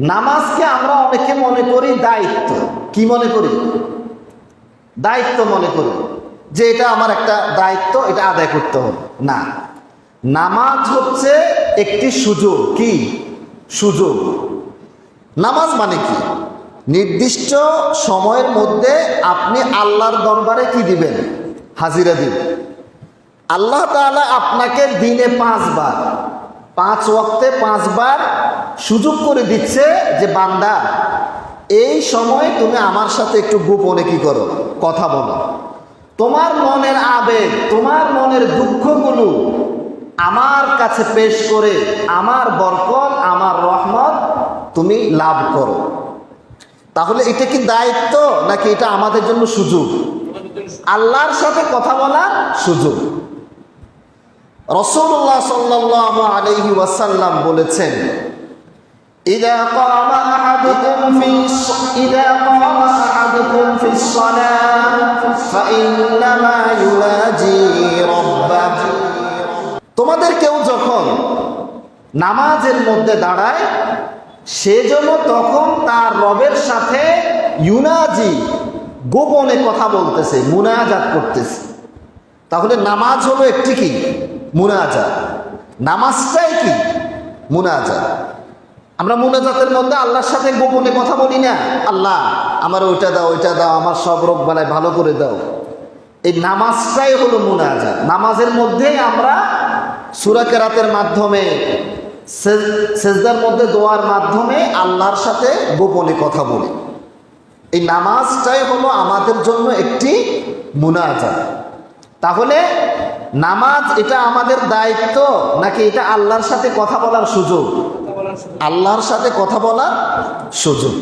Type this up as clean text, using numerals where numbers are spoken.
নামাজকে আমরা অনেকে মনে করি দায়িত্ব। কি মনে করি? দায়িত্ব মনে করি, যে এটা আমার একটা দায়িত্ব, এটা আদায় করতে হবে। না, নামাজ হচ্ছে একটি সুযোগ। কি সুযোগ? নামাজ মানে কি? নির্দিষ্ট সময়ের মধ্যে আপনি আল্লাহর দরবারে কি দিবেন? হাজিরা দিবেন। আল্লাহ তাআলা আপনাকে দিনে 5 বার, 5 ওয়াক্তে 5 বার সুযোগ করে দিচ্ছে যে বান্দা, এই সময় তুমি আমার সাথে একটু গোপনে কি করো? কথা বলো। তোমার মনের আবেগ, তোমার মনের দুঃখগুলো আমার কাছে পেশ করে আমার বরকত, আমার রহমত তুমি লাভ করো। তাহলে এটা কি দায়িত্ব নাকি এটা আমাদের জন্য সুযোগ? আল্লাহর সাথে কথা বলার সুযোগ। রাসূলুল্লাহ সাল্লাল্লাহু আলাইহি ওয়াসাল্লাম বলেছেন, ইযা ক্বামা আহাদুকুম ফিস সালাহ ফাইন্নামা ইউনাজি রাব্বাহু। তোমাদের কেউ যখন নামাজের মধ্যে দাঁড়ায়, সে যেন তখন তার রবের সাথে ইউনাজি, গোপনে কথা বলতেছে, মুনাজাত করতেছে। তাহলে নামাজ হলো একটি কি? মুনাজাত। নামাজটাই কি? মুনাজাত। আমরা মুনাজাতের মধ্যে আল্লাহর সাথে গোপনে কথা বলি না, আল্লাহ আমার ওইটা দাও, ওইটা দাও, আমার সব রোগ বালায় ভালো করে দাও। এই নামাজটাই হলো মুনাজাত। নামাজের মধ্যেই আমরা সূরা কেরাতের মাধ্যমে, সেজদার মধ্যে দোয়ার মাধ্যমে আল্লাহর সাথে গোপনে কথা বলি। এই নামাজটাই হলো আমাদের জন্য একটি মুনাজাত। তাহলে নামাজ এটা আমাদের দায়িত্ব নাকি এটা আল্লাহর সাথে কথা বলার সুযোগ? আল্লাহর সাথে কথা বলার সুযোগ।